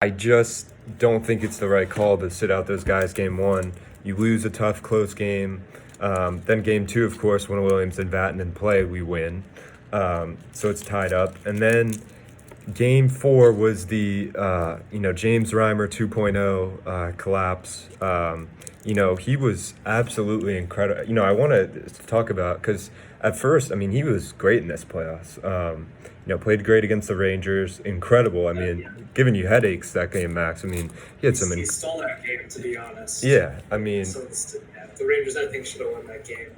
I just don't think it's the right call to sit out those guys game one. You lose a tough, close game. Then game two, of course, when Williams and Vatanen play, we win. So it's tied up. And then game four was the, James Reimer 2.0 collapse. He was absolutely incredible. I want to talk about, because at first, he was great in this playoffs. Played great against the Rangers. Incredible. Giving you headaches that game, Max. He had some. He stole that game, to be honest. Yeah, the Rangers, I think, should have won that game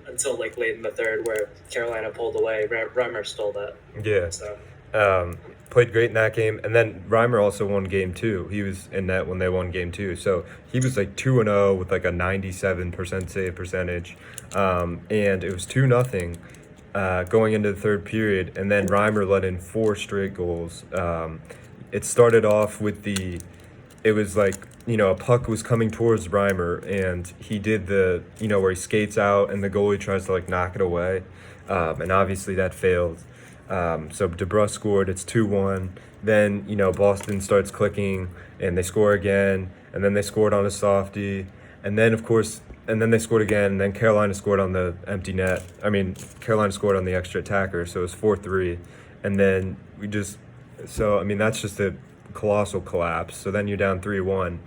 until late in the third, where Carolina pulled away. Reimer stole that. Yeah. So. Played great in that game, and then Reimer also won game two. He was in net when they won game two, so he was like 2-0 with like a 97% save percentage, and it was 2-0 going into the third period, and then Reimer let in 4 straight goals. It started off with it was like, a puck was coming towards Reimer, and he did where he skates out and the goalie tries to like knock it away, and obviously that failed. So DeBrusk scored, it's 2-1. Then, Boston starts clicking and they score again, and then they scored on a softie, and then of course, and then they scored again, and then Carolina scored on the empty net. Carolina scored on the extra attacker, so it was 4-3. And then that's just a colossal collapse. So then you're down 3-1,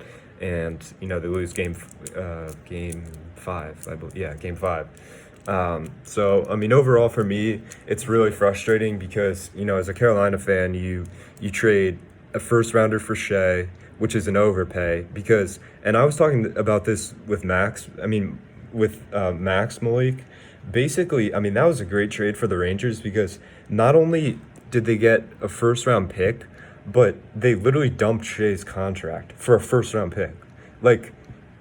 and, they lose game 5, I believe. Yeah, game 5. Overall for me, it's really frustrating because, as a Carolina fan, you trade a first rounder for Shea, which is an overpay and I was talking about this with Max, Max Malik. Basically, that was a great trade for the Rangers because not only did they get a first round pick, but they literally dumped Shea's contract for a first round pick. Like,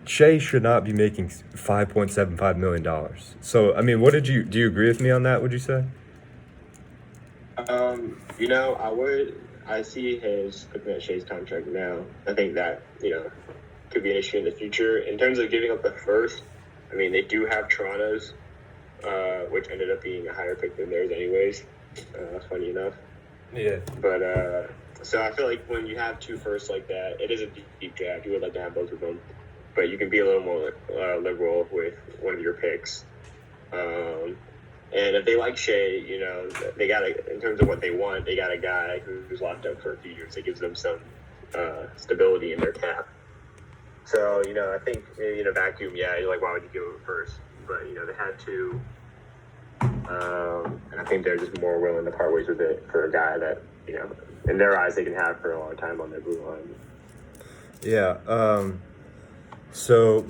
Shea should not be making $5.75 million. So, do you agree with me on that, would you say? I see looking at Shea's contract now. I think that, could be an issue in the future. In terms of giving up the first, they do have Toronto's, which ended up being a higher pick than theirs anyways, funny enough. Yeah. But, so I feel like when you have 2 firsts like that, it is a deep draft. You would like to have both of them. But you can be a little more liberal with one of your picks. And if they like Shea, they got in terms of what they want, they got a guy who's locked up for a few years that gives them some stability in their cap. So, I think maybe in a vacuum, you're like, why would you give them first? But, they had to. And I think they're just more willing to part ways with it for a guy that, in their eyes, they can have for a long time on their blue line. Yeah. So,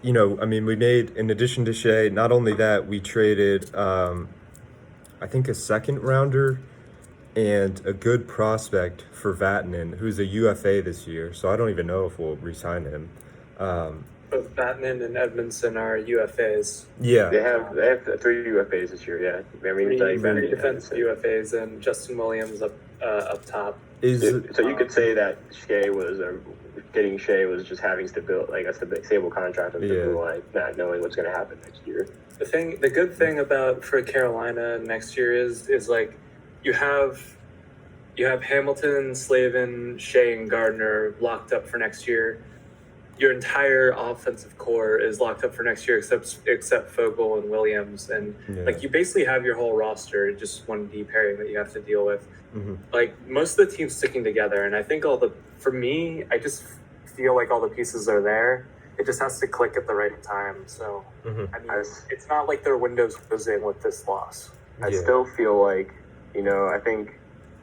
we made, in addition to Shea, not only that, we traded, I think a second rounder and a good prospect for Vatanen, who's a UFA this year. So I don't even know if we'll re-sign him. Both Vatanen and Edmondson are UFAs. Yeah. They have 3 UFAs this year, yeah. Three defensive UFAs and Justin Williams up top. So you could say that getting Shea was just having a stable contract on the blue line, not knowing what's going to happen next year. The good thing for Carolina next year is like you have Hamilton, Slavin, Shea, and Gardner locked up for next year. Your entire offensive core is locked up for next year, except Fogle and Williams, and you basically have your whole roster, just one D pairing that you have to deal with. Mm-hmm. Like most of the team's sticking together, and I think for me, I just feel like all the pieces are there. It just has to click at the right time. So, it's not like their window's closing with this loss. I still feel like, I think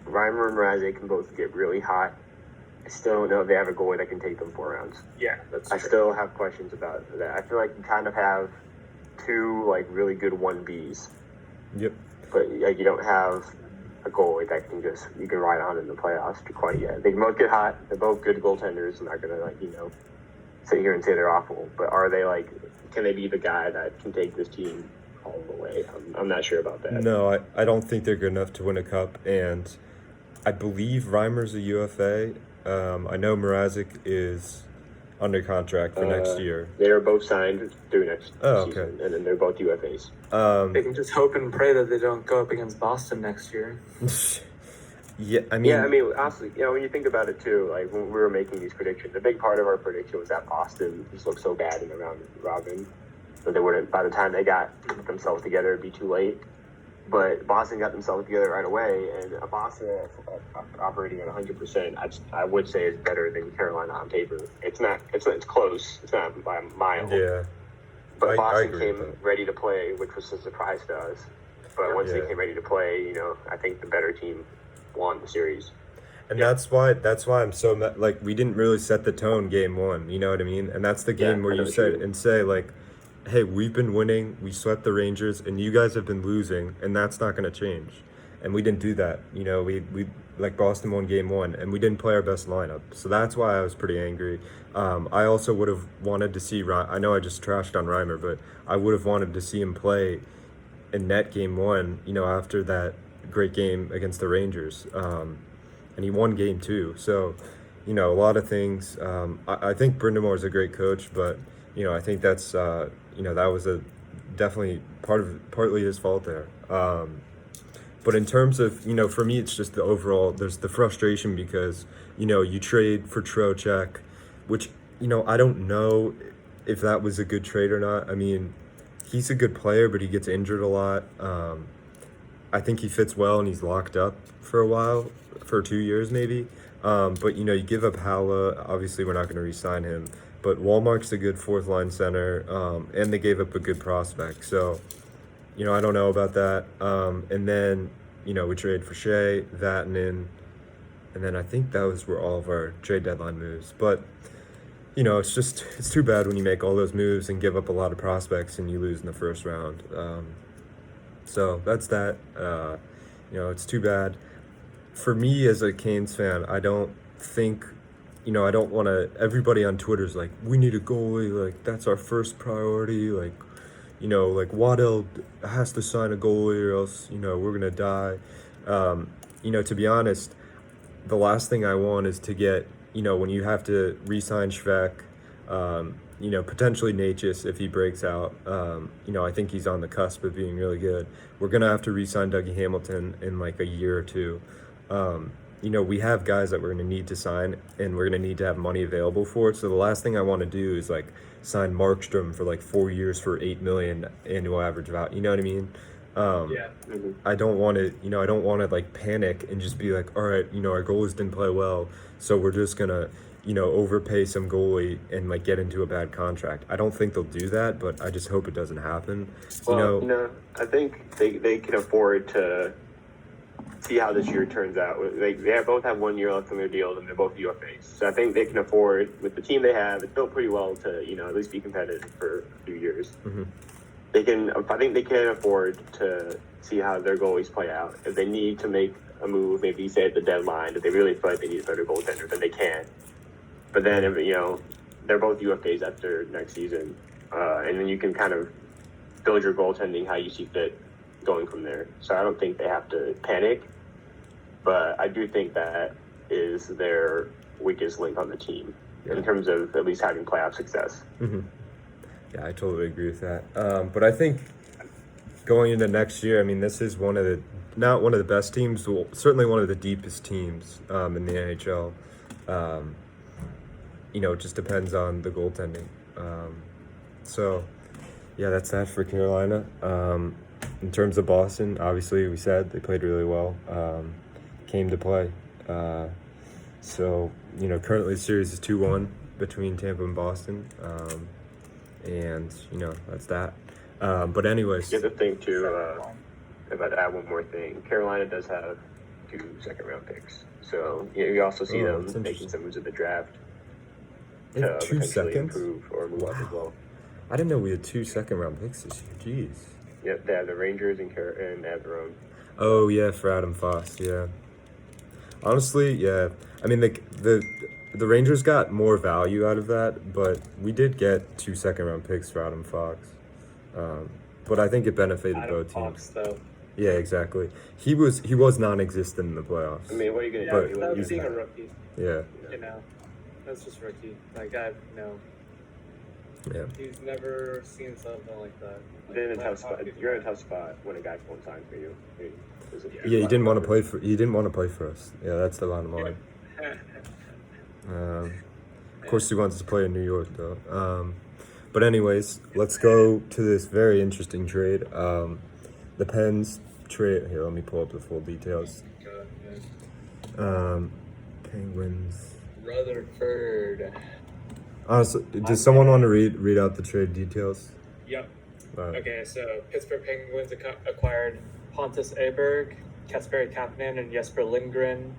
Reimer and Mrazek can both get really hot. I still don't know if they have a goalie that can take them 4 rounds. Yeah, that's true. I still have questions about that. I feel like you kind of have 2 really good 1Bs. Yep. But you don't have a goalie that you can ride on in the playoffs quite yet. They both get hot. They're both good goaltenders. I'm not gonna sit here and say they're awful. But are they can they be the guy that can take this team all the way? I'm not sure about that. No, I don't think they're good enough to win a cup, and I believe Reimer's a UFA. I know Mrazek is under contract for next year. They are both signed through next season, okay. And then they're both UFAs. They can just hope and pray that they don't go up against Boston next year. Yeah, I mean, Yeah, I mean, honestly, when you think about it too, like when we were making these predictions, a big part of our prediction was that Boston just looked so bad in the round robin that they wouldn't. By the time they got themselves together, it'd be too late. But Boston got themselves together right away, and Boston operating at 100%, I would say is better than Carolina on paper. It's not. It's close. It's not by a mile. yeah, But I Boston agree with came that. ready to play, which was a surprise to us. But once they Yeah. came ready to play, I think the better team won the series. And that's why I'm so like we didn't really set the tone game one. You know what I mean? And that's the game Yeah, where I know you what say you mean. and say like, hey, we've been winning, we swept the Rangers, and you guys have been losing, and that's not going to change. And we didn't do that. We like Boston won game one, and we didn't play our best lineup. So that's why I was pretty angry. I also would have wanted to see. I know I just trashed on Reimer, but I would have wanted to see him play in net game one. After that great game against the Rangers. And he won game two. So, a lot of things. I think Brindamore is a great coach, but I think that's that was a definitely partly his fault there. But in terms of for me, it's just the overall. There's the frustration because you trade for Trocheck, which I don't know if that was a good trade or not. I mean, he's a good player, but he gets injured a lot. I think he fits well and he's locked up for a while, for 2 years maybe. But you give up Howla. Obviously, we're not going to re-sign him. But Walmart's a good fourth line center, and they gave up a good prospect. So, I don't know about that. And then we traded for Shea, Vatanen, and then I think those were all of our trade deadline moves. But it's too bad when you make all those moves and give up a lot of prospects and you lose in the first round. So that's that. It's too bad. For me as a Canes fan, I don't think, I don't want to. Everybody on Twitter's like, we need a goalie. Like that's our first priority. Like, Waddell has to sign a goalie or else, we're gonna die. To be honest, the last thing I want is to get, when you have to re-sign Schveck, potentially Natchez if he breaks out. I think he's on the cusp of being really good. We're going to have to re-sign Dougie Hamilton in like a year or two. We have guys that we're going to need to sign and we're going to need to have money available for it. So the last thing I want to do is like sign Markstrom for like 4 years for $8 million annual average value. You know what I mean? Yeah. I don't want to, I don't want to like panic and just be like, all right, our goalies didn't play well, so we're just gonna, overpay some goalie and like get into a bad contract. I don't think they'll do that, but I just hope it doesn't happen. Well, I think they can afford to see how this year turns out. They both have 1 year left on their deals, and they're both UFAs. So I think they can afford, with the team they have, it's built pretty well to, at least be competitive for a few years. Mm-hmm. I think they can afford to see how their goalies play out. If they need to make a move, maybe say at the deadline, if they really feel like they need a better goaltender, then they can. But then, if, they're both UFAs after next season, and then you can kind of build your goaltending how you see fit going from there. So I don't think they have to panic, but I do think that is their weakest link on the team in terms of at least having playoff success. Mm-hmm. Yeah, I totally agree with that. But I think going into next year, I mean, this is not one of the best teams, well, certainly one of the deepest teams in the NHL. It just depends on the goaltending. So, yeah, that's that for Carolina. In terms of Boston, obviously, we said they played really well, came to play. So, currently the series is 2-1 between Tampa and Boston. And that's that. But anyways, The other thing too, if I'd add one more thing, Carolina does have 2 second-round picks, so you also see that's them making interesting. some moves at the draft they have to 2 potentially seconds. improve or move up as well. I didn't know we had 2 second-round picks this year. Jeez. Yep, they have the Rangers and they have their own. Oh yeah, for Adam Foss. Yeah. Honestly, yeah. I mean, the Rangers got more value out of that, but we did get 2 second-round picks for Adam Fox. But I think it benefited Adam both Fox, teams. though. Yeah, exactly. He was non-existent in the playoffs. I mean, what are you gonna Yeah, do? that He was being a was- rookie. Yeah, That's just rookie. Like, yeah. he's never seen something like that. You're in a tough Like, spot. You're in a tough spot when a guy won't sign for you. I mean, Yeah, he didn't want to play for. He didn't want to play for us. Yeah, that's the bottom line. Of course, he wants to play in New York, though. But anyways, let's go to this very interesting trade. The Pens trade. Here, let me pull up the full details. Penguins. Rutherford. Honestly, does someone want to read out the trade details? Yep. Alright. Okay, so Pittsburgh Penguins acquired Pontus Aberg, Kasperi Kapanen, and Jesper Lindgren.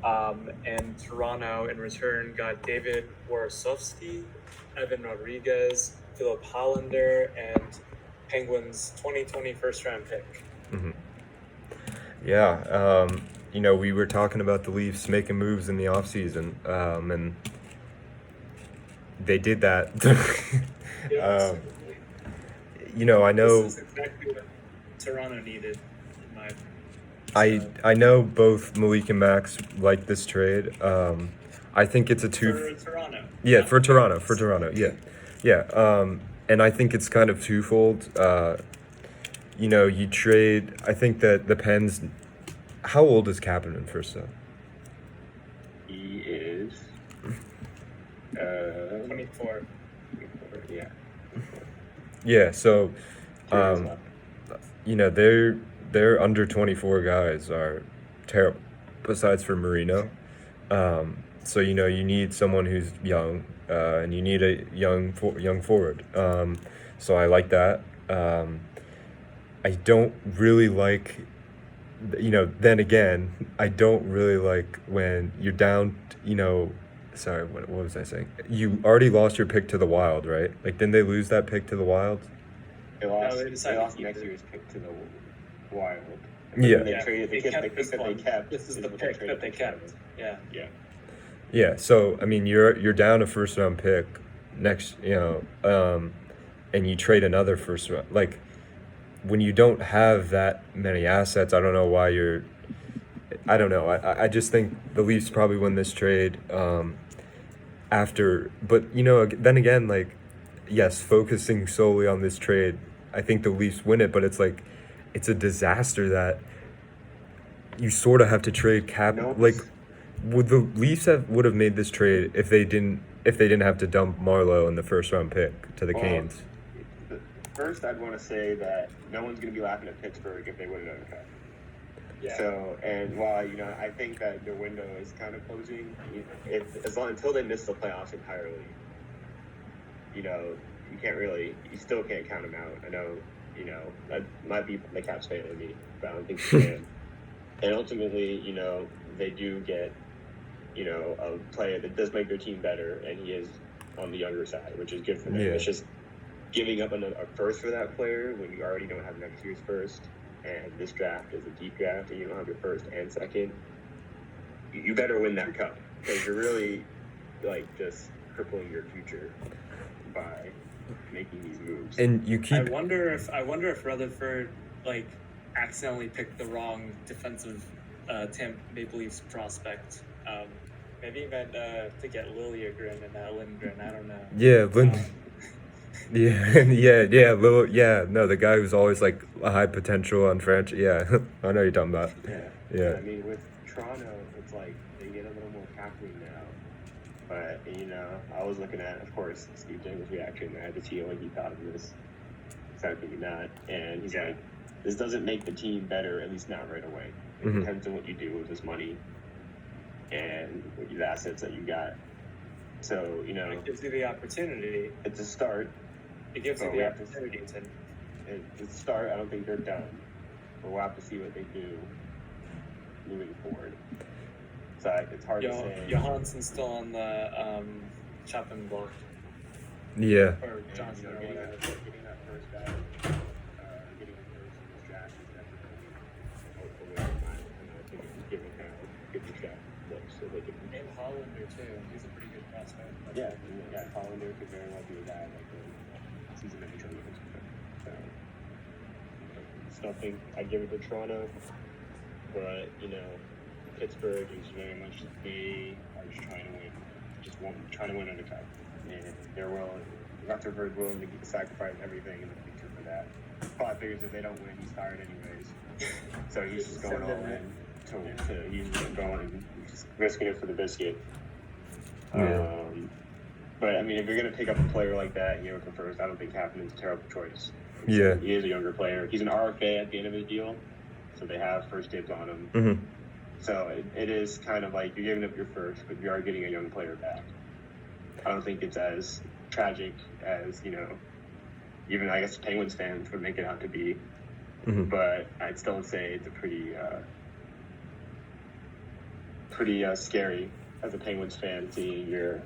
And Toronto, in return, got David Warsofsky, Evan Rodriguez, Philip Hollander, and Penguins 2020 first-round pick. Mm-hmm. Yeah, we were talking about the Leafs making moves in the offseason, and they did that. I know. This is exactly what Toronto needed, in my opinion. I know both Malik and Max like this trade. I think it's a For Toronto. Yeah, for Toronto. Yeah. And I think it's kind of twofold. You trade. I think that the Pens. How old is Kapanen first though? He is 24. Yeah. Yeah. So, 2 years left. their under 24 guys are terrible. Besides for Marino. So you need someone who's young, and you need a young forward. So I like that. I don't really like, Then again, I don't really like when you're down. Sorry, what was I saying? You already lost your pick to the Wild, right? Like, didn't they lose that pick to the Wild? They lost keep next it. year's pick to the Wild. Yeah. They traded the pick that they kept. This is the pick that they kept. Yeah. Yeah, so I mean, you're down a first round pick next, and you trade another first round. Like, when you don't have that many assets, I don't know why you're. I don't know. I just think the Leafs probably win this trade. After, but then again, like, yes, focusing solely on this trade, I think the Leafs win it. But it's like, it's a disaster that you sort of have to trade Cap. No. Like, would the Leafs would have made this trade if they didn't have to dump Marlowe in the first round pick to the Canes? First, I'd want to say that no one's going to be laughing at Pittsburgh if they win another cup. Yeah. So, and while I think that the window is kind of closing, until they miss the playoffs entirely, you still can't count them out. I know, that might be the Caps fan in me, but I don't think you can. And ultimately, they do get, a player that does make their team better, and he is on the younger side, which is good for them. Yeah. It's just giving up a first for that player when you already don't have next year's first, and this draft is a deep draft, and you don't have your first and second. You better win that cup, because you're really, just crippling your future by making these moves. And you keep. I wonder if Rutherford accidentally picked the wrong defensive Tampa Maple Leafs prospect. Maybe he meant to get Liljegren and not Lindgren. I don't know. Yeah, yeah. No, the guy who's always like a high potential on French. Yeah, I know you're talking about. Yeah. I mean, with Toronto, it's like they get a little more caffeine now. But I was looking at, of course, Steve James' reaction. I had to see what he thought of this. Sadly not, and he's like, "This doesn't make the team better, at least not right away. It depends on what you do with this money and with these assets that you got." So It gives you the opportunity. it's a start. It gives you we the have to opportunity to. It's a start. I don't think they're done, but we'll have to see what they do moving forward. So it's hard to say. Johansson's still on the chopping block. Yeah. Or Johnson or Getting whatever. that first guy, getting the first in this draft is definitely a way of mine. And I think it's giving the draft looks so they can. And Hollander too. He's a pretty good prospect. Yeah, Hollander could very well be a guy like the season that he turned into. So, still think I'd give it to Toronto, but Pittsburgh is very much they are just trying to win, trying to win another cup, and they're willing. Rutherford's willing to sacrifice everything in the future for that. Probably figures if they don't win, he's tired anyways. So he's just going all in to he's just going and just risking it for the biscuit. Yeah. But I mean, if you're gonna pick up a player like that, you know, for first, I don't think Kapanen's a terrible choice. Yeah. He is a younger player. He's an RFA at the end of his deal, so they have first dibs on him. Mm-hmm. So it is kind of like you're giving up your first, but you are getting a young player back. I don't think it's as tragic as, you know, even I guess Penguins fans would make it out to be. Mm-hmm. But I'd still say it's a pretty scary as a Penguins fan seeing your